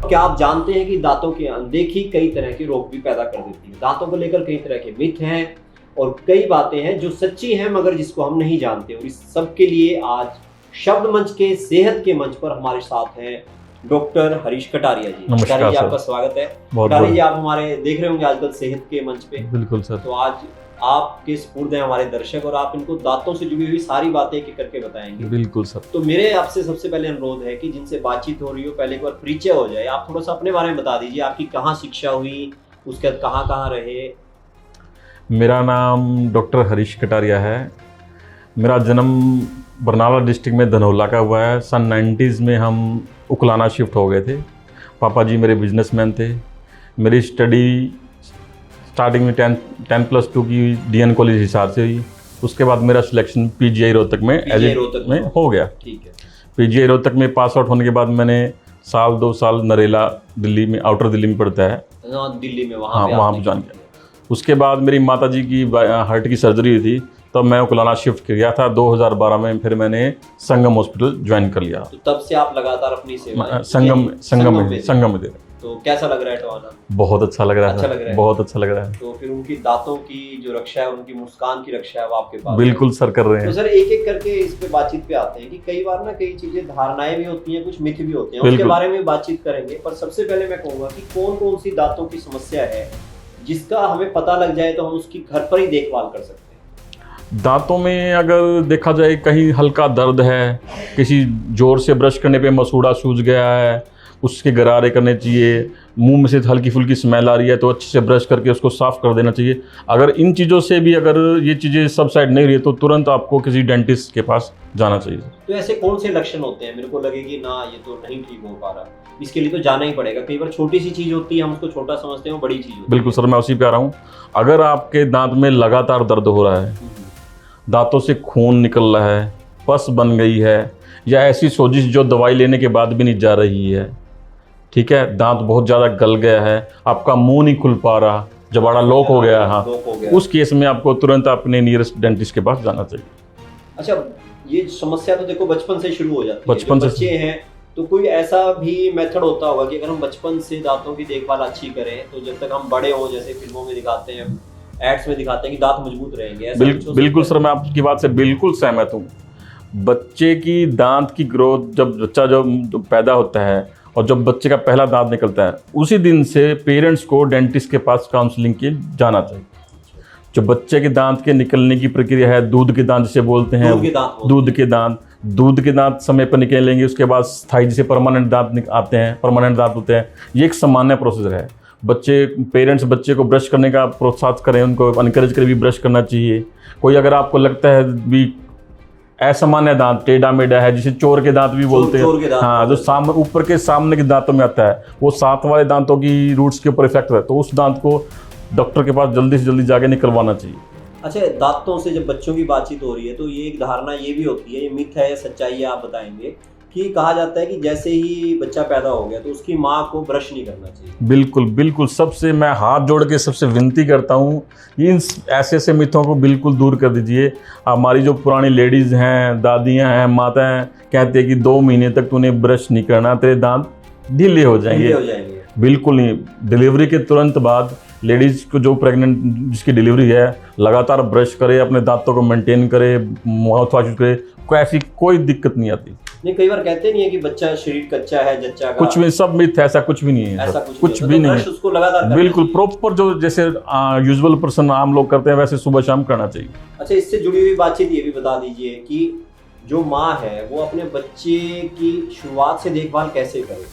क्या आप जानते हैं कि दांतों की अनदेखी कई तरह के रोग भी पैदा कर देती है। दांतों को लेकर कई तरह के मिथ हैं और कई बातें हैं जो सच्ची हैं मगर जिसको हम नहीं जानते। और इस सब के लिए आज शब्द मंच के सेहत के मंच पर हमारे साथ हैं डॉक्टर हरीश कटारिया जी। नमस्कार जी, सर। आपका स्वागत है। बहुत कटारिया जी, आप हमारे देख रहे होंगे आजकल सेहत के मंच पे। बिल्कुल सर। तो आज आपके स्पुर्द हैं हमारे दर्शक और आप इनको दांतों से जुड़ी हुई सारी बातें एक एक करके बताएंगे। बिल्कुल सर। तो मेरे आपसे सबसे पहले अनुरोध है कि जिनसे बातचीत हो रही हो पहले एक बार परिचय हो जाए। आप थोड़ा सा अपने बारे में बता दीजिए, आपकी कहाँ शिक्षा हुई, उसके बाद कहाँ कहाँ रहे। मेरा नाम डॉक्टर हरीश कटारिया है। मेरा जन्म बरनाला डिस्ट्रिक्ट में धनौला का हुआ है। सन 90s में हम उकलाना शिफ्ट हो गए थे। पापा जी मेरे बिजनेसमैन थे। मेरी स्टडी स्टार्टिंग में 10+2 की DN कॉलेज हिसार से हुई। उसके बाद मेरा सिलेक्शन PGI रोहतक में हो गया। ठीक है। PGI रोहतक में पास आउट होने के बाद मैंने 1-2 साल नरेला दिल्ली में, आउटर दिल्ली में पड़ता है, दिल्ली में हाँ वहाँ पर ज्वाइन किया। उसके बाद मेरी माताजी की हार्ट की सर्जरी हुई थी, तब मैं उकलाना शिफ्ट किया था 2012 में। फिर मैंने संगम हॉस्पिटल ज्वाइन कर लिया। तो तब से आप लगातार अपनी सेवा संगम में दे रहे। तो कैसा लग रहा है टवाना? बहुत अच्छा लग रहा है। अच्छा लग रहा है। बहुत अच्छा लग रहा है। तो फिर उनकी दांतों की जो रक्षा है, उनकी मुस्कान की रक्षा है, वो आपके पास बिल्कुल सर कर रहे हैं। तो सर एक एक करके इस पे बातचीत पे आते हैं कि कई बार ना कई चीजें धारणाएं भी होती हैं, कुछ मिथ भी होते हैं, उसके बारे में बातचीत करेंगे। पर सबसे पहले मैं कहूँगा कि कौन कौन सी दांतों की समस्या है जिसका हमें पता लग जाए तो हम उसकी घर पर ही देखभाल कर सकते हैं। दांतों में अगर देखा जाए कहीं हल्का दर्द है, किसी जोर से ब्रश करने पे मसूड़ा सूज गया है, उसके गरारे करने चाहिए, मुंह में से हल्की फुल्की स्मेल आ रही है तो अच्छे से ब्रश करके उसको साफ़ कर देना चाहिए। अगर इन चीज़ों से भी अगर ये चीज़ें सबसाइड नहीं रही है तो तुरंत आपको किसी डेंटिस्ट के पास जाना चाहिए। तो ऐसे कौन से लक्षण होते हैं मेरे को लगे कि ना ये तो नहीं ठीक हो पा रहा, इसके लिए तो जाना ही पड़ेगा? कई बार छोटी सी चीज़ होती है, हम उसको छोटा समझते हैं, वो बड़ी चीज़ होती है। बिल्कुल सर, मैं उसी पे आ रहा हूँ। अगर आपके दांत में लगातार दर्द हो रहा है, दांतों से खून निकल रहा है, पस बन गई है, या ऐसी सोजिश जो दवाई लेने के बाद भी नहीं जा रही है, ठीक है, दांत बहुत ज़्यादा गल गया है, आपका मुंह नहीं खुल पा रहा, जबाड़ा लॉक हो गया, हाँ, उस केस में आपको तुरंत अपने नियरेस्ट डेंटिस्ट के पास जाना चाहिए। अच्छा, ये समस्या तो देखो बचपन से शुरू हो जाती है। बचपन से बच्चे हैं तो कोई ऐसा भी मेथड होता होगा कि अगर हम बचपन से दांतों की देखभाल अच्छी करें तो जब तक हम बड़े हों, जैसे फिल्मों में दिखाते हैं, एड्स में दिखाते हैं कि दांत मजबूत रहेंगे। बिल्कुल सर, मैं आपकी बात से बिल्कुल सहमत हूँ। बच्चे की दांत की ग्रोथ, जब बच्चा जब पैदा होता है और जब बच्चे का पहला दांत निकलता है, उसी दिन से पेरेंट्स को डेंटिस्ट के पास काउंसलिंग के जाना चाहिए। जो बच्चे के दांत के निकलने की प्रक्रिया है, दूध के दांत जिसे बोलते हैं, दूध के दांत समय पर निकलेंगे, उसके बाद स्थायी जिसे परमानेंट दांत आते हैं, परमानेंट दांत होते हैं। ये एक सामान्य प्रोसीजर है। पेरेंट्स बच्चे को ब्रश करने का प्रोत्साहित करें, उनको अनकरेज करें भी ब्रश करना चाहिए। कोई अगर आपको लगता है भी असामान्य दांत, टेढ़ा मेढ़ा है, जिसे चोर के दांत भी बोलते हैं, हाँ, जो ऊपर के सामने के दांतों में आता है, वो साथ वाले दांतों की रूट्स के ऊपर इफेक्ट है, तो उस दांत को डॉक्टर के पास जल्दी से जल्दी जाके निकलवाना चाहिए। अच्छा, दांतों से जब बच्चों की बातचीत हो रही है तो ये एक धारणा ये भी होती है, ये मिथ है या सच्चाई है आप बताएंगे, कि कहा जाता है कि जैसे ही बच्चा पैदा हो गया तो उसकी माँ को ब्रश नहीं करना चाहिए। बिल्कुल बिल्कुल, सबसे मैं हाथ जोड़ के सबसे विनती करता हूँ, इन ऐसे मिथों को बिल्कुल दूर कर दीजिए। हमारी जो पुरानी लेडीज़ हैं, दादियाँ हैं, माताएँ कहते हैं कि 2 महीने तक तूने ब्रश नहीं करना, तेरे दांत ढीले हो जाएंगे। बिल्कुल नहीं। डिलीवरी के तुरंत बाद लेडीज़ को, जो प्रेग्नेंट जिसकी डिलीवरी है, लगातार ब्रश करे, अपने दांतों को मेंटेन करे, माउथ वॉश करे, ऐसी कोई दिक्कत नहीं आती। नहीं, कई बार कहते नहीं है कि बच्चा शरीर कच्चा है, जच्चा का। कुछ भी, सब मिथ है, ऐसा कुछ भी नहीं है। ऐसा कुछ भी नहीं है। उसको लगातार बिल्कुल प्रॉपर, जो जैसे यूजुअल पर्सन आम लोग करते हैं वैसे सुबह शाम करना चाहिए। अच्छा, इससे जुड़ी हुई बातचीत ये भी बता दीजिए कि जो माँ है वो अपने बच्चे की शुरुआत से देखभाल कैसे करे,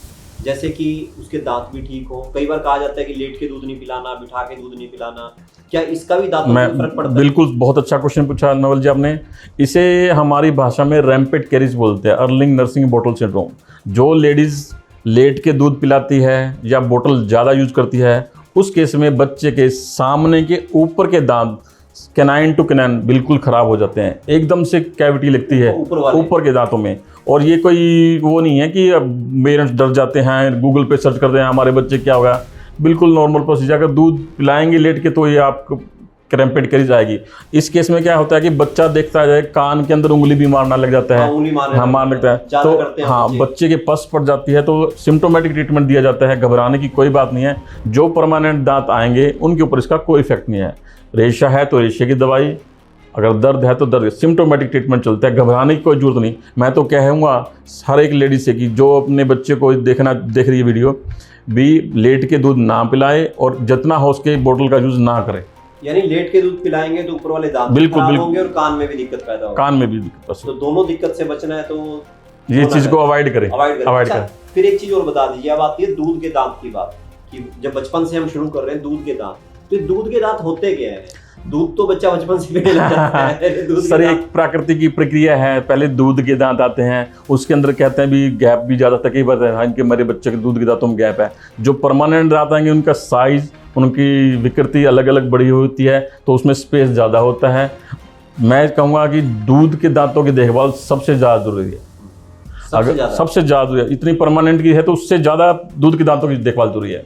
जैसे कि उसके दांत भी ठीक हो। कई बार कहा जाता है कि लेट के दूध नहीं पिलाना, बिठा के दूध नहीं पिलाना, क्या इसका भी दांतों में फर्क पड़ता है? बिल्कुल, बहुत अच्छा क्वेश्चन पूछा नवल जी आपने। इसे हमारी भाषा में रैम्पेट कैरिज बोलते हैं, अर्लिंग नर्सिंग बोतल सिंड्रोम। जो लेडीज़ लेट के दूध पिलाती है या बोतल ज़्यादा यूज करती है, उस केस में बच्चे के सामने के ऊपर के दांत, कैनाइन टू कैनाइन, बिल्कुल ख़राब हो जाते हैं। एकदम से कैविटी लगती है ऊपर के दांतों में। और ये कोई वो नहीं है कि पेरेंट्स डर जाते हैं, गूगल पे सर्च करते हैं हमारे बच्चे क्या होगा। बिल्कुल नॉर्मल प्रोसीजर। अगर दूध पिलाएंगे लेट के तो ये आपको क्रैम्पेड करी जाएगी। इस केस में क्या होता है कि बच्चा देखता है कान के अंदर उंगली भी मारना लग जाता है, उंगली हाँ मारने लगता है, ज्यादा करते तो हैं हाँ बच्चे के पस पड़ जाती है, तो सिम्टोमेटिक ट्रीटमेंट दिया जाता है। घबराने की कोई बात नहीं है, जो परमानेंट दांत आएंगे उनके ऊपर इसका कोई इफेक्ट नहीं है। रेशा है तो रेशे की दवाई, अगर दर्द है तो दर्द, सिम्टोमेटिक ट्रीटमेंट चलता है, घबराने की कोई जरूरत नहीं। मैं तो कहूँगा हर एक लेडीज से कि जो अपने बच्चे को देख रही है वीडियो भी, लेट के दूध ना पिलाए और जितना हो उसके बोतल का यूज़ ना करें। यानी लेट के दूध पिलाएंगे तो ऊपर वाले दांत बिल्कुल, खराब बिल्कुल। होंगे और कान में भी दिक्कत पैदा होगी। कान में भी दिक्कत, बस तो दोनों दिक्कत से बचना है तो ये चीज़ को अवॉइड करें, अवॉइड अवॉइड करें। करें। फिर एक चीज और बता दीजिए, अब आती है दूध के दांत की बात, कि जब बचपन से हम शुरू कर रहे हैं दूध के दांत, तो ये दूध के दांत होते क्या है? दूध तो बच्चा बचपन से पीने लग जाता है। दूध सर के एक दांत प्राकृतिक की प्रक्रिया है, पहले दूध के दांत आते हैं, उसके अंदर कहते हैं भी गैप भी ज़्यादा तकलीफ है, इनके मेरे बच्चे के दूध के दांतों में गैप है। जो परमानेंट दांत आएंगे उनका साइज, उनकी विकृति अलग अलग बड़ी होती है, तो उसमें स्पेस ज़्यादा होता है। मैं कहूँगा कि दूध के दांतों की देखभाल सबसे ज़्यादा जरूरी है, सबसे ज़्यादा जरूरी है। इतनी परमानेंट की है तो उससे ज़्यादा दूध के दांतों की देखभाल जरूरी है।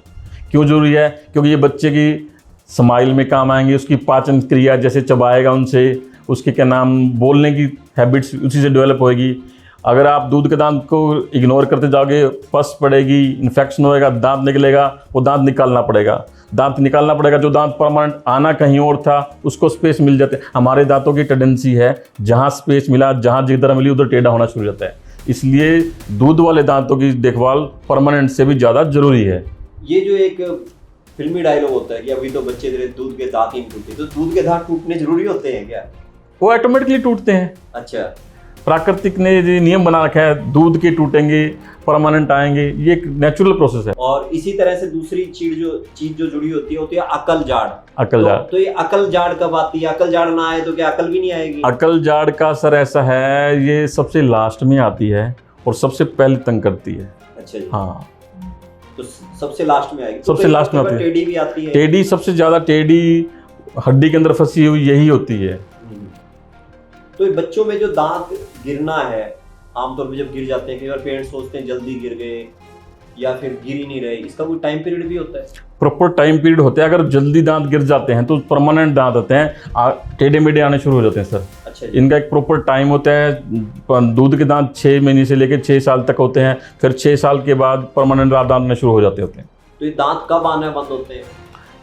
क्यों जरूरी है? क्योंकि ये बच्चे की स्माइल में काम आएंगे, उसकी पाचन क्रिया जैसे चबाएगा उनसे, उसके क्या नाम बोलने की हैबिट्स उसी से डेवलप होएगी। अगर आप दूध के दांत को इग्नोर करते जाओगे, पस पड़ेगी, इन्फेक्शन होएगा, दांत निकलेगा, वो दांत निकालना पड़ेगा, दांत निकालना पड़ेगा। जो दांत परमानेंट आना कहीं और था उसको स्पेस मिल जाते हैं। हमारे दांतों की टेंडेंसी है जहाँ स्पेस मिला, जहाँ जिधर मिली उधर टेढ़ा होना शुरू हो जाता है। इसलिए दूध वाले दांतों की देखभाल परमानेंट से भी ज़्यादा जरूरी है। ये जो एक फिल्मी डायलॉग होता है कि अभी तो बच्चे तेरे दूध के दांत ही नहीं टूटे, तो दूध के दांत टूटने जरूरी होते हैं क्या? वो ऑटोमेटिकली टूटते हैं। अच्छा, प्राकृतिक ने जो नियम बना रखा है, दूध के टूटेंगे, परमानेंट आएंगे, ये एक नेचुरल प्रोसेस है। और इसी तरह से दूसरी चीज जो जुड़ी होती है अकल जाड़। अकल जाड़, तो ये अकल जाड़ कब आती है? अकल जाड़ ना आए तो क्या अकल भी नहीं आएगी? अकल जाड़ का सर ऐसा है, ये सबसे लास्ट में आती है और सबसे पहले तंग करती है। अच्छा जी। हाँ, तो सबसे लास्ट में आएगी। सबसे लास्ट में आती है। टेढ़ी भी आती है। टेढ़ी सबसे ज्यादा, टेढ़ी हड्डी के अंदर फंसी हुई यही होती है। तो ये बच्चों में जो दांत गिरना है, आमतौर पे जब गिर जाते हैं, कई बार पेरेंट्स सोचते हैं जल्दी गिर गए या फिर गिर ही नहीं रहे, इसका कोई टाइम पीरियड भी होता है? प्रॉपर टाइम पीरियड होता है। अगर जल्दी दांत गिर जाते हैं तो परमानेंट दांत होते हैं, टेढ़े मेढ़े आने शुरू हो जाते हैं सर। अच्छा, इनका एक प्रॉपर टाइम होता है। दूध के दांत 6 महीने से लेकर 6 साल तक होते हैं, फिर 6 साल के बाद परमानेंट दांत आने शुरू हो जाते होते हैं। तो ये दांत कब आना बंद होते हैं?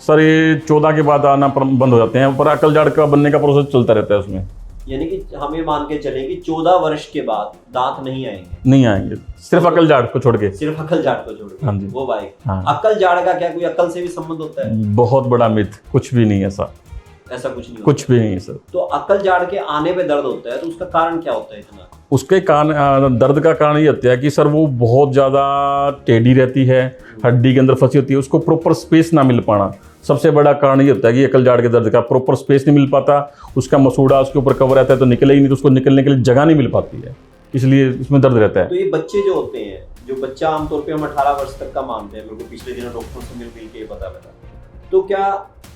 सर ये 14 के बाद आना बंद हो जाते हैं, पर अकल जाड़ का बनने का प्रोसेस चलता रहता है उसमें। यानी कि हमें मान के चलें कि 14 वर्ष के बाद दांत नहीं आएंगे? नहीं आएंगे, सिर्फ अकल जाड़ को छोड़ के। सिर्फ अकल जाड़ को छोड़ के? हाँ जी। वो भाई, हाँ। अकल जाड़ का क्या कोई अकल से भी संबंध होता है? बहुत बड़ा मिथ, कुछ भी नहीं है सर, ऐसा कुछ नहीं होता। कुछ भी नहीं है सर। तो अकल जाड़ के आने पे दर्द होता है, तो उसका कारण क्या होता है इतना? उसके कारण, दर्द का कारण ये होता है कि सर वो बहुत ज़्यादा टेढ़ी रहती है, हड्डी के अंदर फंसी होती है, उसको प्रॉपर स्पेस ना मिल पाना सबसे बड़ा कारण ये होता है कि अकल जाड़ के दर्द का प्रॉपर स्पेस नहीं मिल पाता। उसका मसूड़ा उसके ऊपर कवर रहता है तो निकले ही नहीं, तो उसको निकलने के लिए जगह नहीं मिल पाती है, इसलिए इसमें दर्द रहता है। तो ये बच्चे जो होते हैं, जो बच्चा आमतौर पे हम 18 वर्ष तक का मानते हैं, मेरे को पिछले दिनों डॉक्टर से मिल के पता लगा, तो क्या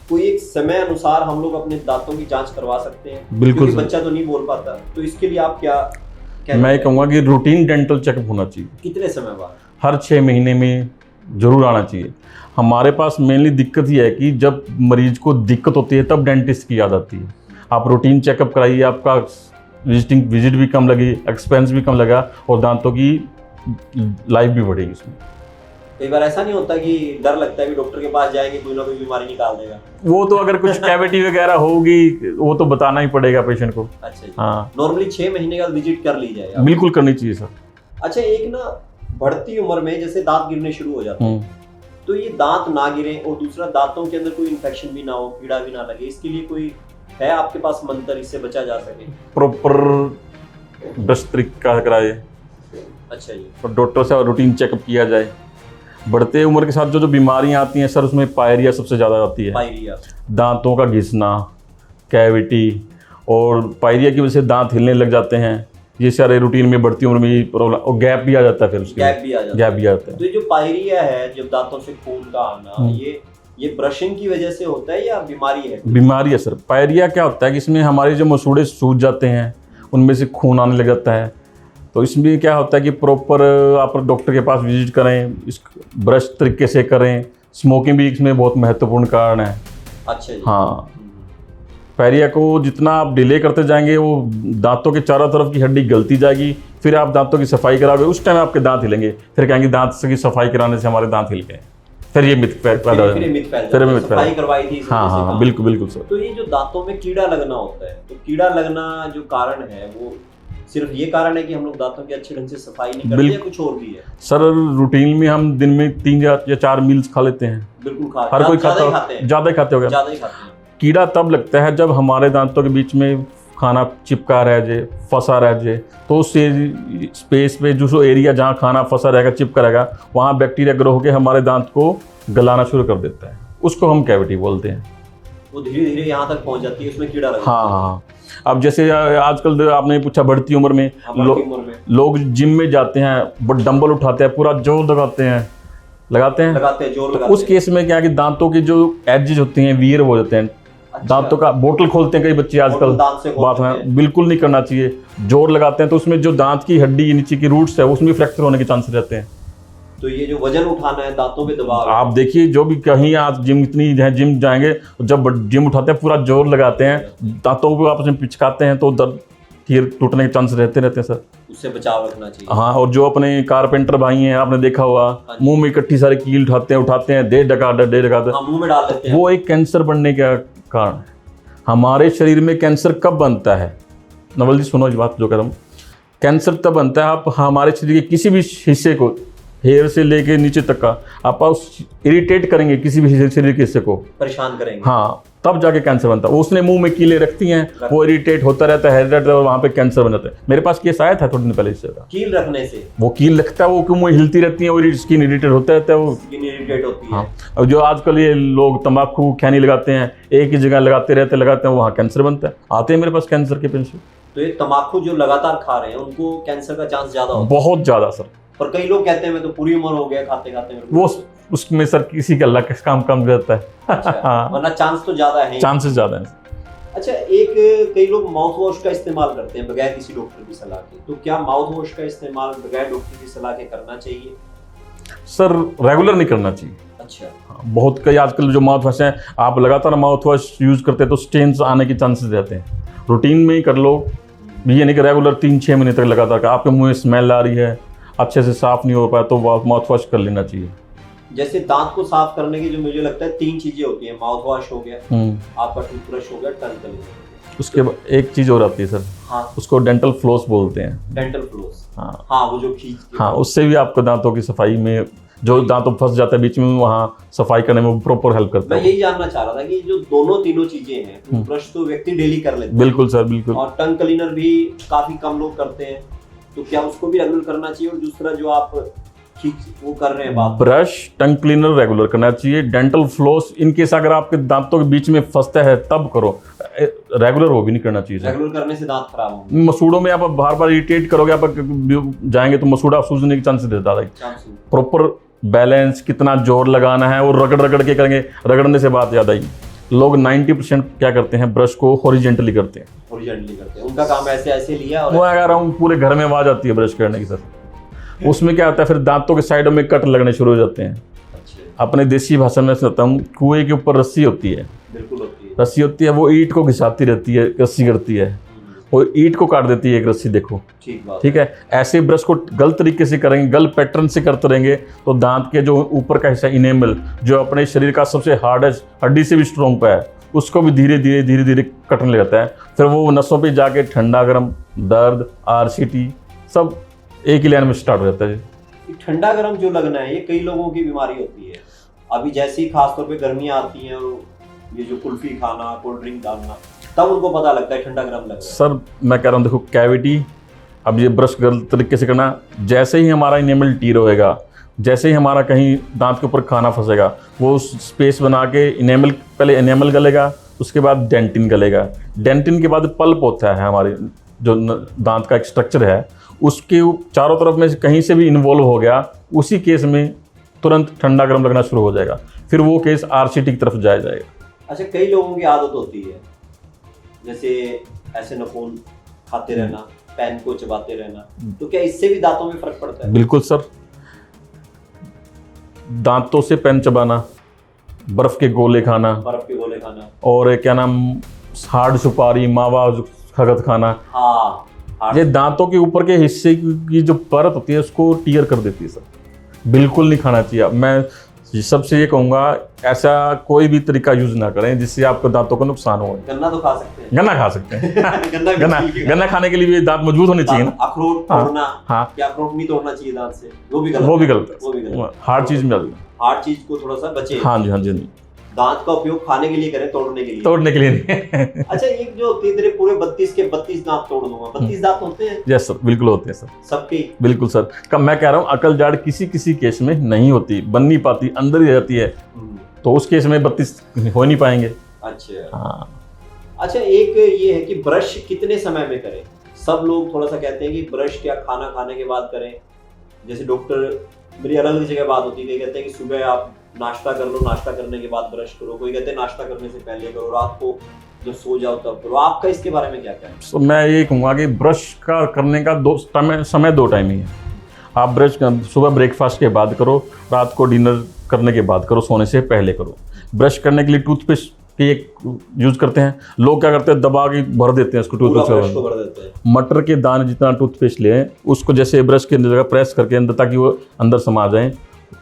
कोई एक समय अनुसार हम लोग अपने दांतों की जांच करवा सकते हैं? बिल्कुल क्योंकि बच्चा तो नहीं बोल पाता, तो इसके लिए आप क्या मैं कहूँगा कि रूटीन डेंटल चेकअप होना चाहिए। कितने समय बाद? हर 6 महीने में जरूर आना चाहिए। हमारे पास मेनली दिक्कत ये है कि जब मरीज को दिक्कत होती है तब डेंटिस्ट की याद आती है। आप रूटीन चेकअप कराइए, आपका विजिट भी कम लगे, एक्सपेंस भी कम लगा और दांतों की लाइफ भी बढ़ेगी इसमें। कई बार ऐसा नहीं होता कि डर लगता है कि डॉक्टर के पास जाएंगे कोई ना कोई बीमारी निकाल देगा? वो तो अगर कुछ कैविटी वगैरह होगी वो तो बताना ही पड़ेगा पेशेंट को। अच्छा जी। हाँ, नॉर्मली 6 महीने का विजिट कर ली जाए? बिल्कुल करनी चाहिए सर। अच्छा, एक ना बढ़ती उम्र में जैसे दांत गिरने शुरू हो जाते हैं, तो ये दांत ना गिरे और दूसरा दांतों के अंदर कोई इन्फेक्शन भी ना हो, कीड़ा भी ना लगे, इसके लिए कोई है आपके पास मंत्र, इससे बचा जा सके? प्रॉपर ब्रश तरीका कराए। अच्छा जी। और डॉक्टर से रूटीन चेकअप किया जाए। बढ़ते उम्र के साथ जो बीमारियां आती हैं सर, उसमें पायरिया सबसे ज़्यादा आती है। पायरिया, दांतों का घिसना, कैविटी, और पायरिया की वजह से दांत हिलने लग जाते हैं। ये सारे रूटीन में बढ़ती उम्र में प्रॉब्लम, और गैप भी आ जाता है फिर उसके गैप भी आ जाता है। है। तो ये जो पायरिया है, जब दांतों से खून का आना, ये ब्रशिंग की वजह से होता है या बीमारी है? बीमारी है सर। पायरिया क्या होता है कि इसमें हमारे जो मसूड़े सूज जाते हैं, उनमें से खून आने लग जाता है। तो इसमें क्या होता है कि प्रॉपर आप डॉक्टर के पास विजिट करें, इस ब्रश तरीके से करें। स्मोकिंग भी इसमें बहुत महत्वपूर्ण कारण है। अच्छा जी। हाँ, पैरिया को जितना आप डिले करते जाएंगे वो दांतों के चारों तरफ की हड्डी गलती जाएगी, फिर आप दांतों की सफाई कराओगे, उस टाइम आपके दांत हिलेंगे, फिर कहेंगे दांत से की सफाई कराने से हमारे दांत हिल गए, फिर ये मिथ पैदा हो जाएगा। सफाई करवाई थी इस हाँ वजह से हाँ काम। बिल्कुल बिल्कुल सर। तो ये जो दांतों में कीड़ा लगना होता है, तो कीड़ा लगना जो कारण है वो सिर्फ ये कारण है कि हम लोग दांतों की अच्छे ढंग से सफाई नहीं करते या कुछ और भी है? सर रूटीन में हम दिन में 3 या 4 मील्स खा लेते हैं। बिल्कुल हर कोई खाता खाते हैं, ज़्यादा ही खाते होगा। ज्यादा ही खाते हैं। कीड़ा तब लगता है जब हमारे दांतों के बीच में खाना चिपका रह जाए, फंसा रह जाए, तो उस स्पेस पे जो एरिया जहाँ खाना फंसा रहेगा, चिपका रहेगा, वहाँ बैक्टीरिया ग्रो होकर हमारे दांत को गलाना शुरू कर देता है, उसको हम कैविटी बोलते हैं। वो धीरे धीरे यहाँ तक पहुँच जाती है, उसमें कीड़ा लगता है। हाँ हाँ। अब जैसे आजकल आपने पूछा बढ़ती उम्र में बढ़ती उम्र में लोग जिम में जाते हैं, बट डंबल उठाते हैं, पूरा जोर लगाते हैं जोर लगाते उस केस में क्या है कि दांतों की जो एजेज होती हैं वियर हो जाते हैं। अच्छा। दांतों का बोतल खोलते हैं कई बच्चे आजकल, दांत से बात है बिल्कुल नहीं करना चाहिए। जोर लगाते हैं तो उसमें जो दांत की हड्डी नीचे की रूट्स है उसमें फ्रैक्चर होने के चांसेस रहते हैं। तो ये जो वजन उठाना है, दांतों पे दबाव, आप देखिए जो भी कहीं आज जिम इतनी है, जिम जाएंगे जब जिम उठाते हैं पूरा जोर लगाते हैं, दांतों को आपस में पिचकाते हैं तो दर्द टूटने के चांस रहते हैं सर। उससे बचाव रखना चाहिए। हाँ, और जो अपने कारपेंटर भाई हैं आपने देखा हुआ, मुंह में इकट्ठी सारी कील उठाते हैं दे डका मुंह में डाल लेते हैं। वो एक कैंसर बनने का कारण है। हमारे शरीर में कैंसर कब बनता है? नवल जी सुनो इस बात जो कर रहा हूँ। कैंसर तब बनता है आप हमारे शरीर के किसी भी हिस्से को, हेयर से लेके नीचे तक का, आप इरिटेट करेंगे किसी भी शरीर के हिस्से को, परेशान करेंगे, हाँ, तब जाके कैंसर बनता है। उसने मुंह में कीले रखती हैं, वो इरिटेट होता रहता है और वहाँ पे कैंसर बन जाता है। मेरे पास केस आया था थोड़े दिन पहले इससे। कील रखने से वो कील रखता है, वो क्यों मुंह हिलती रहती है और स्किन इरिटेट होता रहता है, वो स्किन इरिटेट होती है। हाँ। और जो आजकल ये लोग तंबाकू खैनी लगाते हैं, एक ही जगह लगाते हैं, वहाँ कैंसर बनता है। आते हैं मेरे पास कैंसर के पेशेंट। तो ये तंबाकू जो लगातार खा रहे हैं उनको कैंसर का चांस ज्यादा होता है? बहुत ज्यादा सर। और कई लोग कहते हैं मैं तो पूरी उम्र हो गया खाते खाते। वो उसमें सर किसी का लक काम कम रहता है। अच्छा, वरना चांस तो ज्यादा है, चांसेस ज्यादा हैं। अच्छा, कई लोग माउथ वॉश का इस्तेमाल करते हैं बगैर किसी डॉक्टर की सलाह के, तो क्या माउथ वॉश का इस्तेमाल बगैर डॉक्टर की सलाह के करना चाहिए? सर रेगुलर नहीं करना चाहिए। अच्छा। हाँ, बहुत कई आजकल जो माउथ वॉश हैं, आप लगातार माउथ वॉश यूज करते हैं तो स्टेन्स आने के चांसेस रहते हैं। रूटीन में ही कर लो, ये नहीं कि रेगुलर 3-6 महीने तक लगातार आपके मुंह में स्मेल आ रही है, अच्छे से साफ नहीं हो पाया तो माउथ वॉश कर लेना चाहिए। जैसे दांत को साफ करने की जो मुझे लगता है 3 चीजें होती हैं, माउथ वॉश हो गया, आपका टूथब्रश हो गया, टंग क्लीनर, उसके बाद एक चीज और आती है सर। हाँ। उसको डेंटल फ्लोस बोलते हैं। डेंटल फ्लोस, हाँ हाँ, वो जो खींच के, हाँ, उससे भी आपको दांतों की सफाई में जो दांतों फंस जाता है बीच में, वहाँ सफाई करने में प्रॉपर हेल्प करता मैं है। यही जानना चाह रहा था कि जो तीनों चीजें हैं, टूथब्रश तो व्यक्ति डेली कर लेते हैं, बिल्कुल सर बिल्कुल, और टंग क्लीनर भी काफी कम लोग करते हैं, तो क्या उसको भी रेगुलर करना चाहिए? और दूसरा जो आप वो कर रहे हैं बात, ब्रश टंग क्लीनर रेगुलर करना चाहिए। डेंटल फ्लोस इनकेस अगर आपके दांतों के बीच में फंसता है तब करो, रेगुलर वो भी नहीं करना चाहिए। रेगुलर करने से दांत खराब होंगे। मसूड़ों में आप बार बार इरिटेट करोगे, आप जाएंगे तो मसूड़ा सूजने के चांसेस ज्यादा है। प्रॉपर बैलेंस, कितना जोर लगाना है, और रगड़ के करेंगे, रगड़ने से बात याद आई, लोग 90% क्या करते हैं, ब्रश को हॉरिजेंटली करते हैं। उनका काम ऐसे लिया, और वो अगर हम पूरे घर में आवाज आती है ब्रश करने की सर, उसमें क्या होता है फिर दांतों के साइडों में कट लगने शुरू हो जाते हैं। अपने देसी भाषा में सुनाता हूँ, कुएं के ऊपर रस्सी होती है, बिल्कुल होती है, रस्सी होती है, वो ईंट को घिसाती रहती है, रस्सी करती है, वो ईंट को काट देती है एक रस्सी, देखो ठीक है। ऐसे ब्रश को गलत तरीके से करेंगे, गलत पैटर्न से करते रहेंगे तो दांत के जो ऊपर का हिस्सा इनेमल, जो अपने शरीर का सबसे हार्डेस्ट, हड्डी से भी स्ट्रॉन्ग पे है, उसको भी धीरे धीरे कटने लग जाता है। फिर वो नसों पे जाके ठंडा गर्म, दर्द, RCT सब एक ही लाइन में स्टार्ट हो जाता है। ठंडा गर्म जो लगना है ये कई लोगों की बीमारी होती है। अभी जैसे ही खासतौर पे गर्मियाँ आती हैं और ये जो कुल्फी खाना, कोल्ड ड्रिंक डालना, तब उनको पता लगता है ठंडा गर्म लग रहा है। सर मैं कह रहा हूँ देखो, कैविटी, अब ये ब्रश गलत तरीके से करना, जैसे ही हमारा इनेमल टीर होएगा, जैसे ही हमारा कहीं दांत के ऊपर खाना फंसेगा, वो स्पेस बना के इनेमल, पहले इनेमल गलेगा, उसके बाद डेंटिन गलेगा, डेंटिन के बाद पल्प होता है, हमारे जो दांत का एक स्ट्रक्चर है, उसके चारों तरफ में कहीं से भी इन्वॉल्व हो गया, उसी केस में तुरंत ठंडा गर्म लगना शुरू हो जाएगा, फिर वो केस RCT की तरफ जाएगा। अच्छा, कई लोगों की आदत होती है जैसे ऐसे नखून खाते रहना, पेन को चबाते रहना, तो क्या इससे भी दांतों में फर्क पड़ता है? बिल्कुल सर, दांतों से पेन चबाना, बर्फ के गोले खाना, बर्फ के गोले खाना, और क्या नाम, हार्ड सुपारी, मावा खगत खाना, हाँ ये दांतों के ऊपर के हिस्से की जो परत होती है उसको टीयर कर देती है सर। बिल्कुल नहीं खाना चाहिए। मैं सबसे ये कहूँगा ऐसा कोई भी तरीका यूज ना करें जिससे आपको दांतों को नुकसान हो। गन्ना तो खा सकते हैं, गन्ना खा सकते हैं। गन्ना गन्ना खाने के लिए भी दांत मजबूत होने चाहिए ना। अखरोट तोड़ना, हाँ, या अखरोट नहीं तोड़ना चाहिए दांत से, वो भी गलत है। हार्ड चीज में हार्ड चीज को थोड़ा सा बचे। हाँ जी, हाँ जी, हाँ जी। दांत का उपयोग खाने के लिए करें, तोड़ने के लिए नहीं। अच्छा, एक जो होती है तेरे पूरे 32 के 32 दांत तोड़ दूंगा, 32 दांत होते हैं? यस सर, बिल्कुल होते हैं सर, सबके? बिल्कुल सर। कब मैं कह रहा हूँ अकल जाड़ किसी किसी केस में नहीं होती, बन नहीं पाती, अंदर ही रहती है, तो उस केस में 32 हो नहीं पाएंगे। अच्छा हाँ। अच्छा, एक ये है कि ब्रश कितने समय में करें? सब लोग थोड़ा सा कहते हैं कि ब्रश क्या खाना खाने के बाद करें, जैसे डॉक्टर, मेरी अलग अलग जगह बात होती है, कई कहते हैं कि सुबह आप नाश्ता कर लो, नाश्ता करने के बाद ब्रश करो, कोई कहते हैं नाश्ता करने से पहले करो, रात को जब सो जाओ तब करो। आपका इसके बारे में क्या कहना है? तो मैं ये कहूँगा कि ब्रश का करने का समय दो टाइम ही है। आप ब्रश सुबह ब्रेकफास्ट के बाद करो, रात को डिनर करने के बाद करो, सोने से पहले करो। ब्रश करने के लिए टूथपेस्ट की एक यूज करते हैं लोग, क्या करते हैं दबा के भर देते हैं उसको टूथपेस्ट भर देते हैं। मटर के दाने जितना टूथपेस्ट लें उसको जैसे ब्रश के जगह प्रेस करके अंदर, ताकि वो अंदर समा जाए।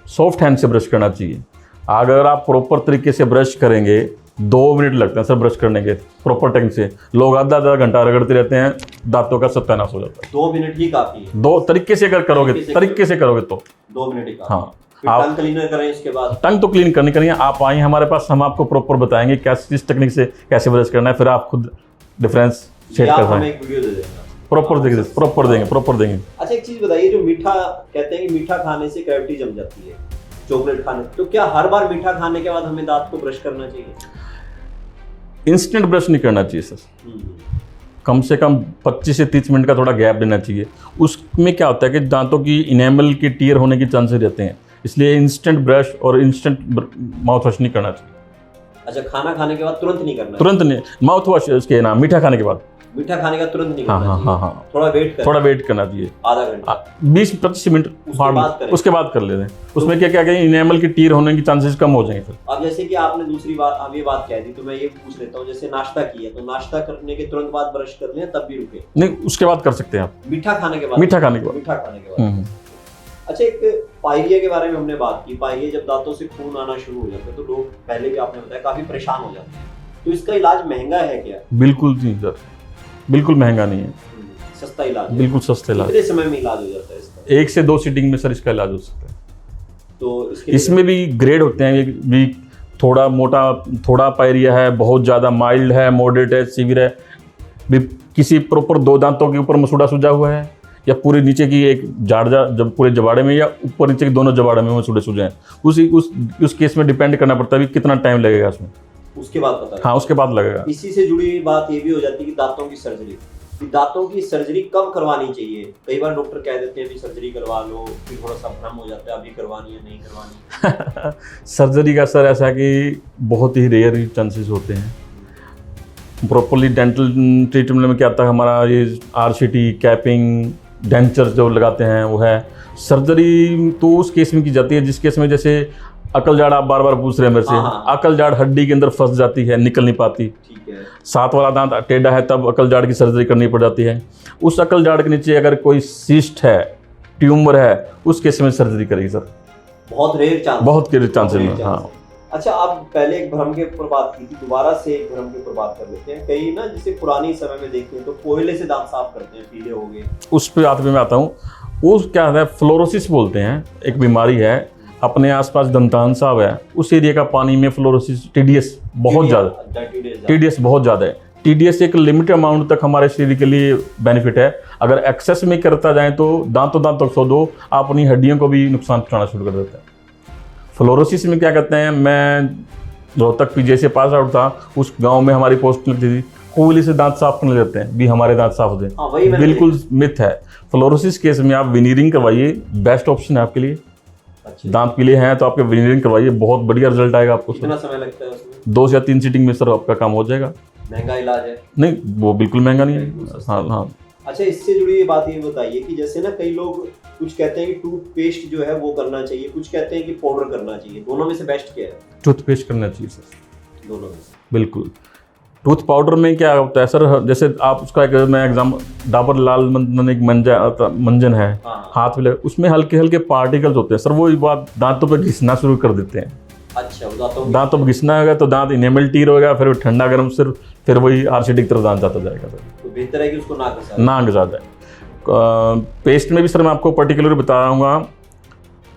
सॉफ्ट हैंड से ब्रश करना चाहिए। अगर आप प्रॉपर तरीके से ब्रश करेंगे, 2 मिनट लगते हैं सर ब्रश करने के, प्रॉपर टेक्निक से। लोग आधा घंटा रगड़ते रहते हैं, दांतों का सत्यानाश हो जाता है। 2 मिनट ही काफी है। 2 तरीके से अगर करोगे, तरीके से करोगे तो 2 मिनट ही काफी। हाँ, आप टंग क्लीनर करें इसके बाद? टंग तो क्लीन करनी है। आप आइए हमारे पास, हम आपको प्रॉपर बताएंगे किस टेक्निक से कैसे ब्रश करना है, फिर आप खुद डिफरेंस सेट कर पाएंगे। एक वीडियो दे देंगे, प्रॉपर देंगे। अच्छा, एक चीज बताइए, जो मीठा कहते हैं कि मीठा खाने से कैविटी जम जाती है, चॉकलेट खाने, तो क्या हर बार मीठा खाने के बाद हमें दांत को ब्रश करना चाहिए? इंस्टेंट ब्रश नहीं करना चाहिए सर, कम से कम 25 से 30 मिनट का थोड़ा गैप देना चाहिए। उसमें क्या होता है कि दांतों की इनेमल के टीयर होने के चांसेस रहते हैं, इसलिए इंस्टेंट ब्रश और इंस्टेंट माउथ वॉश नहीं करना चाहिए। अच्छा, खाना खाने के बाद तुरंत नहीं करना? तुरंत नहीं, माउथ वॉश उसके ना मीठा खाने के बाद। मीठा खाने का तुरंत नहीं हाँ करना चाहिए? हाँ, थोड़ा वेट करना चाहिए, आधा घंटा, 20-25 मिनट उसके बाद कर लेते हैं। उसमें क्या इनेमल की टीयर होने की चांसेस कम हो जाएंगे फिर। अब जैसे कि आपने दूसरी बात, अब ये बात कह दी, तो मैं ये पूछ लेता हूँ, जैसे नाश्ता किया तो नाश्ता करने के तुरंत बाद ब्रश कर लें तब भी रुके? नहीं, उसके बाद कर सकते हैं आप। मीठा खाने के बाद? मीठा खाने के बाद। अच्छा, एक पायरिया के बारे में हमने बात की। पायरिया जब दांतों से खून आना शुरू हो जाता है तो लोग, पहले भी आपने बताया, काफी परेशान हो जाते हैं, तो इसका इलाज महंगा है क्या? बिल्कुल नहीं सर, बिल्कुल महंगा नहीं है, सस्ता इलाज है। बिल्कुल सस्ता इलाज। कितने समय में इलाज हो जाता है इसका? 1 से 2 सीटिंग में सर इसका इलाज हो सकता है। तो इसमें भी ग्रेड होते हैं, भी थोड़ा मोटा, थोड़ा पायरिया है, बहुत ज़्यादा माइल्ड है, मॉडरेट है, सीवियर है, भी किसी प्रॉपर 2 दांतों के ऊपर मसूड़ा सूजा हुआ है, या पूरे नीचे की एक जब पूरे जबाड़े में, या ऊपर नीचे के दोनों जबाड़े में मसूड़े सूजे हैं, उस केस में डिपेंड करना पड़ता है कि कितना टाइम लगेगा उसमें। उसके बाद पता हाँ, उसके बाद लगेगा। इसी से जुड़ी हुई बात ये भी हो जाती है कि दांतों की सर्जरी, दांतों की सर्जरी कब करवानी चाहिए? कई बार डॉक्टर कह देते हैं भी सर्जरी करवा लो, फिर थोड़ा सा भ्रम हो जाता है अभी करवानी है नहीं करवानी। सर्जरी का सर ऐसा कि बहुत ही रेयर चांसेस होते हैं। प्रॉपरली डेंटल ट्रीटमेंट में क्या आता है, हमारा ये RCT, कैपिंग, डेंचर जो लगाते हैं वो है। सर्जरी तो उस केस में की जाती है जिस केस में, जैसे अकल जाड़ आप बार बार पूछ रहे हैं मेरे से, अकल जाड़ हड्डी के अंदर फंस जाती है, निकल नहीं पाती, ठीक है, 7 वाला दांत टेढ़ा है, तब अकल जाड़ की सर्जरी करनी पड़ जाती है। उस अकल जाड़ के नीचे अगर कोई सिस्ट है, ट्यूमर है, उस केस में सर्जरी करेगी सर। बहुत रेयर चांसेस में। हाँ। अच्छा, आप पहले एक भ्रम के ऊपर बात की थी, दोबारा से एक भ्रम के ऊपर बात कर लेते हैं। कई ना, जैसे पुरानी समय में देखते हैं तो कोयले से दांत साफ करते हैं, पीले हो गए, उस पे बात में आता हूँ। वो क्या है, फ्लोरोसिस बोलते हैं, एक बीमारी है, अपने आसपास दंतान साहब है, उस एरिया का पानी में फ्लोरोसिस, TDS बहुत ज़्यादा है। TDS एक लिमिटेड अमाउंट तक हमारे शरीर के लिए बेनिफिट है। अगर एक्सेस में करता जाए तो दांतों तक सो दो, आप अपनी हड्डियों को भी नुकसान पहुंचाना शुरू कर देता है। फ्लोरोसिस में क्या कहते हैं, मैं रोहतक PJ से पास आउट था, उस गांव में हमारी पोस्ट लगती थी, कोयले से दांत साफ करने लगते हैं भी हमारे दांत साफ होते हैं। बिल्कुल मिथ है। फ्लोरोसिस केस में आप विनीरिंग करवाइए, बेस्ट ऑप्शन है आपके लिए। दांत पीले हैं तो आपके विनीरिंग करवाइए, बहुत बढ़िया रिजल्ट आएगा आपको। कितना समय लगता है उसमें? 2 या 3 सीटिंग में सर आपका काम हो जाएगा। महंगा इलाज है? नहीं, वो बिल्कुल महंगा नहीं है। हाँ। अच्छा, इससे जुड़ी ये बात ये बताइए कि जैसे ना कई लोग कुछ कहते हैं कि टूथपेस्ट जो है वो करना चाहिए, कुछ कहते हैं कि पाउडर करना चाहिए, दोनों में से बेस्ट क्या है? टूथपेस्ट करना चाहिए सर, दोनों में से। बिल्कुल। टूथ पाउडर में क्या होता है सर, जैसे आप उसका एक मैं एग्जाम्पल, डाबर लाल मंजन एक मंजन है, हाँ। हाथ में उसमें हल्के हल्के पार्टिकल्स होते हैं सर, वो बात दांतों पे घिसना शुरू कर देते हैं। अच्छा, वो दांतों पे घिसना होगा तो दांत इनेमल टीर होगा, फिर ठंडा गर्म सिर्फ, फिर वही आर्सिटिक तरफ दांत जाता जाएगा सर। तो बेहतर है कि उसको ना घिसा जाए। पेस्ट में भी सर मैं आपको पर्टिकुलर बता रहा हूँ,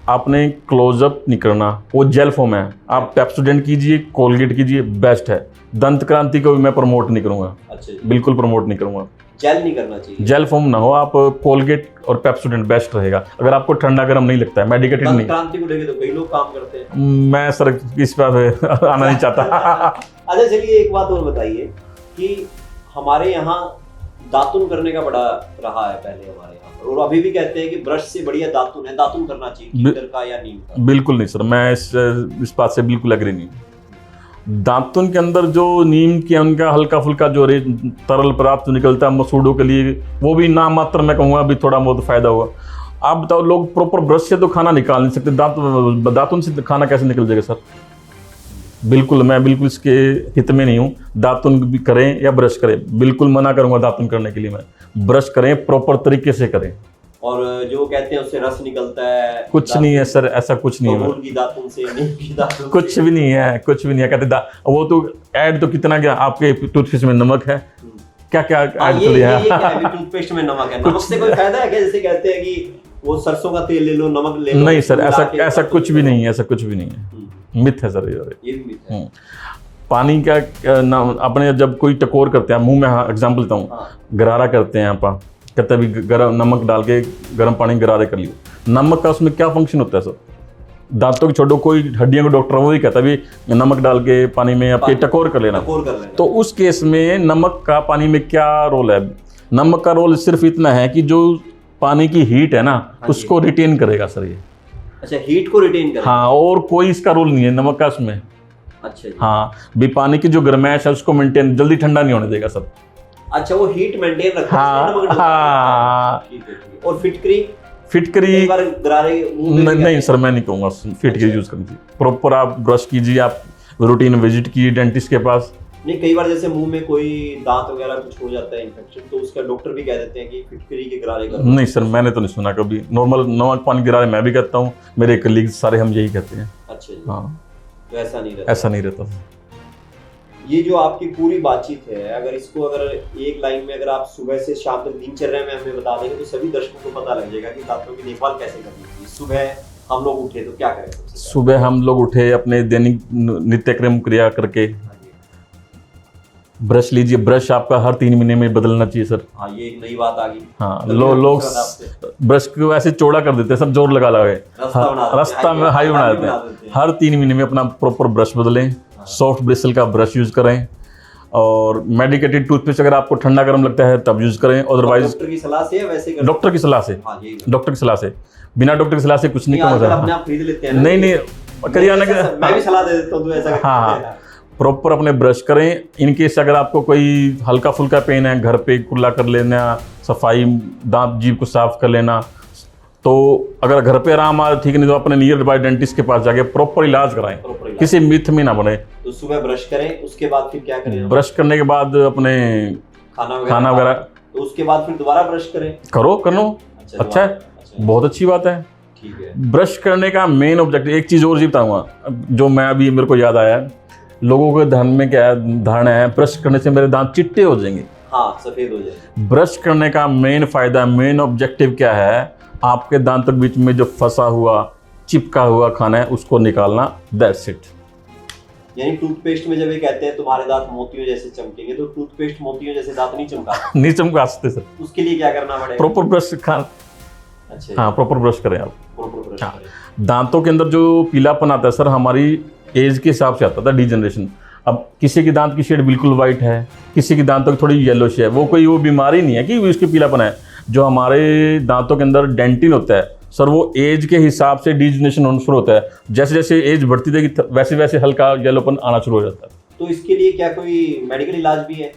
आपने क्लोजअप नहीं करना, वो जेल फॉर्म है, आप पेप्सोडेंट कीजिए, कोलगेट कीजिए, बेस्ट है। दंत क्रांति को भी मैं प्रमोट नहीं करूँगा। अच्छा, बिल्कुल प्रमोट नहीं करूँगा। जेल नहीं करना चाहिए, जेल फॉर्म ना हो, आप कोलगेट और पेप्सोडेंट बेस्ट रहेगा अगर आपको ठंडा गर्म नहीं लगता है, मेडिकेटेड नहीं। क्रांति को लेके तो कई लोग काम करते हैं, मैं सर इस पर आना नहीं चाहता। अच्छा चलिए, एक बात और बताइए कि हमारे यहाँ दातुन करने का बड़ा रहा है पहले हमारे यहाँ, और अभी भी कहते हैं कि ब्रश से बढ़िया दातुन है, दातुन करना चाहिए कीकर का या नीम का। बिल्कुल नहीं सर, मैं इस बात से बिल्कुल एग्री नहीं हूँ। दातुन के अंदर जो नीम के उनका हल्का फुल्का जो तरल पदार्थ निकलता है मसूड़ों के लिए, वो भी नाम मात्र मैं कहूँगा अभी थोड़ा बहुत फायदा हुआ। आप बताओ, लोग प्रॉपर ब्रश से तो खाना निकाल नहीं सकते, दातुन से खाना कैसे निकल जाएगा सर? बिल्कुल, मैं बिल्कुल इसके हित में नहीं हूँ। दातुन भी करें या ब्रश करें, बिल्कुल मना करूँगा दातुन करने के लिए। मैं ब्रश करें, प्रॉपर तरीके से करें। और जो कहते हैं उससे रस निकलता है, कुछ नहीं है सर, ऐसा कुछ नहीं है। की दातुन से, नीम की दातुन कुछ से। भी नहीं है, कुछ भी नहीं है। कहते वो तो ऐड तो कितना क्या आपके टूथपेस्ट में नमक है, क्या क्या ऐड कर दिया है। टूथपेस्ट में नमक है, नमक से कोई फायदा है क्या? जैसे कहते हैं कि वो सरसों का तेल ले लो, नमक ले लो। नहीं सर, ऐसा कुछ भी नहीं है, ऐसा कुछ भी नहीं है, मिथ है सर ये भी मिथ है। पानी का अपने जब कोई टकोर करते हैं, मुंह में एग्जाम्पल देता हूँ, गरारा करते हैं आप, कहते हैं गरम नमक डाल के गर्म पानी गरारे कर लियो। नमक का उसमें क्या फंक्शन होता है सर? दांतों की छोड़ो, कोई हड्डियों का डॉक्टर वही कहता है भी नमक डाल के पानी में आपके टकोर कर लेना। तो उस केस में नमक का पानी में क्या रोल है? नमक का रोल सिर्फ इतना है कि जो पानी की हीट है ना, उसको रिटेन करेगा सर ये। अच्छा, हीट को रिटेन करेगा। हाँ, और कोई इसका रोल नहीं है नमक का उसमें। अच्छा जी। हाँ, भी पानी की जो गर्माइश है उसको मेंटेन, जल्दी ठंडा नहीं होने देगा सर। अच्छा, वो हीट मेंटेन रखता है। हाँ। और फिटकरी गरारे नहीं सर, मैं नहीं कहूँगा फिटकरी यूज करनी चाहिए। प्रॉपर आप ब्रश कीजिए, आप रूटीन विजिट कीजिए डेंटिस्ट के पास। नहीं, कई बार जैसे मुंह में कोई दांत वगैरह कुछ हो जाता है इन्फेक्शन, तो उसका डॉक्टर भी कह देते हैं कि फिटकरी के गरारे करो। नहीं सर, मैंने तो नहीं सुना कभी। नॉर्मल नमक पानी गरारे मैं भी कहता हूँ, मेरे कलीग्स सारे हम यही कहते हैं। अच्छा जी। हाँ, तो ऐसा नहीं रहता? ऐसा नहीं रहता। ये जो आपकी पूरी बातचीत है, अगर इसको अगर एक लाइन में अगर आप सुबह से शाम तक दिनचर्या में हमें बता देंगे तो सभी दर्शकों को पता लग जाएगा कि दांतों की देखभाल कैसे करनी चाहिए। सुबह हम लोग उठे तो क्या करें? सुबह हम लोग उठे, अपने दैनिक नित्यक्रम क्रिया करके ब्रश लीजिए। ब्रश आपका हर 3 महीने में बदलना चाहिए सर। हाँ, ये एक नई बात आ गई। हाँ, लोग ब्रश को ऐसे चौड़ा कर देते हैं, सब जोर लगा लगे, रास्ता में हाई बना देते हैं। हर 3 महीने में अपना प्रॉपर ब्रश बदलें, सॉफ्ट ब्रिसल का ब्रश यूज करें, और मेडिकेटेड टूथपेस्ट अगर आपको ठंडा गर्म लगता है तब यूज करें, अदरवाइज डॉक्टर की सलाह से, वैसे डॉक्टर की सलाह से। डॉक्टर की सलाह से, बिना डॉक्टर की सलाह से कुछ नहीं करना। अपने आप खरीद लेते हैं। नहीं, करियाना मैं भी सलाह दे देता हूँ, ऐसा। हाँ, प्रॉपर अपने ब्रश करें। इनकेस अगर आपको कोई हल्का फुल्का पेन है, घर पे कुल्ला कर लेना, सफाई, दांत जीभ को साफ कर लेना। तो अगर घर पे आराम आ ठीक नहीं तो अपने नियर बाय डेंटिस्ट के पास जाके प्रॉपर इलाज कराएं, किसी मिथ में ना बने। तो सुबह ब्रश करें, उसके बाद फिर क्या करें? ब्रश करने के बाद अपने खाना वगैरह, तो उसके बाद फिर दोबारा ब्रश करें। करो। अच्छा है, बहुत अच्छी बात है। ठीक है। ब्रश करने का मेन ऑब्जेक्टिव, एक चीज़ और जी बताऊँगा जो मैं अभी मेरे को याद आया, लोगों के ध्यान में क्या धारणा है, ब्रश करने से मेरे दांत चिट्टे हो जाएंगे। हाँ, सफेद हो जाएंगे। ब्रश करने का मेन फायदा, मेन ऑब्जेक्टिव क्या है? आपके दांतों के बीच में जो फंसा हुआ, चिपका हुआ खाना है उसको निकालना। That's it. यानी टूथपेस्ट में जब ये कहते हैं तुम्हारे दांत मोतियों जैसे चमकेंगे, तो टूथपेस्ट मोतियों जैसे दांत नहीं चमकाता। नहीं चमका सकते सर। उसके लिए क्या करना पड़ेगा? प्रॉपर ब्रश अच्छा। हाँ, प्रॉपर ब्रश करें आप। प्रॉपर ब्रश करें। दांतों के अंदर जो पीलापन आता है सर, हमारी एज के हिसाब से आता था, डिजनरेशन। अब किसी की दांत की शेड बिल्कुल वाइट है, किसी की दांतों की थोड़ी येलोश है, वो कोई वो बीमारी नहीं है कि उसकी पीलापन है। जो हमारे दांतों के अंदर डेंटिन होता है सर, वो एज के हिसाब से डिजनरेशन होना शुरू होता है। जैसे जैसे एज बढ़ती जाएगी वैसे वैसे हल्का येलोपन आना शुरू हो जाता है। तो इसके लिए क्या कोई मेडिकल इलाज भी है?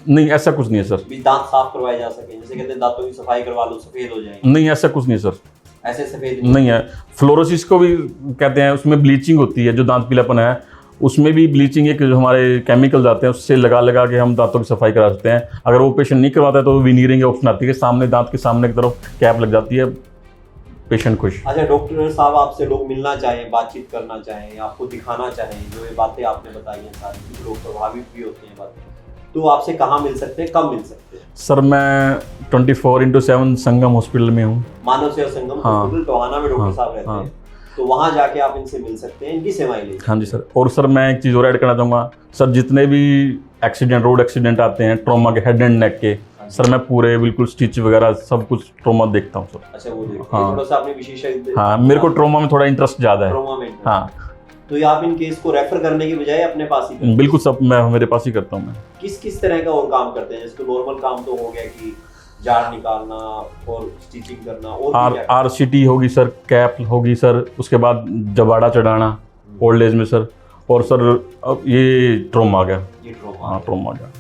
नहीं, ऐसा कुछ नहीं है सर। दांत साफ करवाए जा सके, जैसे कहते हैं दांतों की सफाई करवा लो, सफेद हो जाएंगे। नहीं, ऐसा कुछ नहीं सर। ऐसे सफेद नहीं है। फ्लोरोसिस को भी कहते हैं, उसमें ब्लीचिंग होती है, जो दांत पीलापन है उसमें भी ब्लीचिंग एक जो हमारे केमिकल्स आते हैं उससे लगा लगा के हम दांतों की सफाई करा सकते हैं। अगर वो पेशेंट नहीं करवाता है तो विनीरिंग ऑप्शन आती है, सामने दांत के सामने की तरफ कैप लग जाती है, पेशेंट खुश। अच्छा डॉक्टर साहब, आपसे लोग मिलना चाहें, बातचीत करना चाहें, आपको दिखाना चाहें, जो ये बातें आपने बताई हैं सारी, लोग प्रभावित भी होते हैं बातें, तो आपसे कहाँ मिल सकते हैं, कब मिल सकते हैं? सर मैं 24/7 संगम हॉस्पिटल में हूँ। मानव सेवा संगम हाँ। हॉस्पिटल टोहाना में डॉक्टर साहब रहते हाँ। हैं, तो वहाँ जाके आप इनसे मिल सकते हैं, इनकी सेवाएं ले सकते हैं। हाँ जी सर। और सर मैं एक चीज़ और ऐड करना चाहूँगा सर, जितने भी एक्सीडेंट, रोड एक्सीडेंट आते हैं ट्रॉमा के, हेड एंड नेक के, सर मैं पूरे बिल्कुल स्टिच वगैरह सब कुछ ट्रॉमा देखता हूँ सर। अच्छा वो देखते हैं, हाँ। थोड़ा सा आपने विशेषज्ञ। हाँ, मेरे को ट्रॉमा में थोड़ा इंटरेस्ट ज़्यादा है। ट्रॉमा में। हाँ तो ये आप इन केस को रेफर करने की बजाय अपने पास ही करते हैं? बिल्कुल, सब मैं मेरे पास ही करता हूँ मैं। किस किस तरह का और काम करते हैं? जैसे नॉर्मल काम तो हो गया कि जाड़ निकालना और स्टिचिंग करना, और भी क्या? RCT होगी सर, कैप होगी सर, उसके बाद जबाड़ा चढ़ाना ओल्ड एज में सर, और सर अब ये ट्रॉमा आ गया। ये ट्रॉमा। हाँ ट्रॉमा आ गया।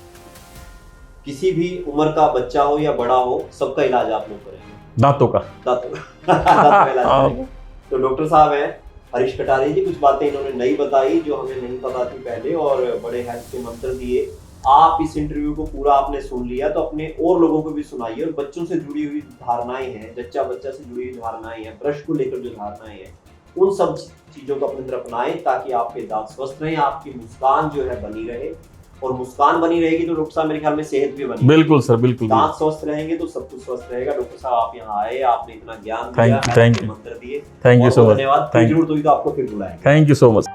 किसी भी उम्र का बच्चा हो या बड़ा हो, सबका इलाज आप लोग करेंगे? दांतों का। दांतों का इलाज करेंगे। तो डॉक्टर साहब हैं हरीश कटारिया जी, कुछ बातें इन्होंने नई बताई जो हमें नहीं पता थी पहले, और बड़े हेल्थ के मंत्र दिए। आप इस इंटरव्यू को पूरा आपने सुन लिया, तो अपने और लोगों को भी सुनाइए। और बच्चों से जुड़ी हुई धारणाएं हैं, जच्चा बच्चा से जुड़ी हुई धारणाएं हैं, ब्रश को लेकर जो धारणाएं हैं, उन सब चीजों को अपनी तरफ अपनाएं, ताकि आपके दांत स्वस्थ रहें, आपकी मुस्कान जो है बनी रहे। और मुस्कान बनी रहेगी तो डॉक्टर साहब मेरे ख्याल में सेहत भी बनी। बिल्कुल सर, बिल्कुल। दांत स्वस्थ रहेंगे तो सब कुछ स्वस्थ रहेगा। डॉक्टर साहब आप यहाँ आए, आपने इतना ज्ञान दिया, थैंक यू मंत्र दिए, थैंक यू सो मच। धन्यवाद। जरूरत हुई तो आपको फिर बुलाएंगे। Thank you so much.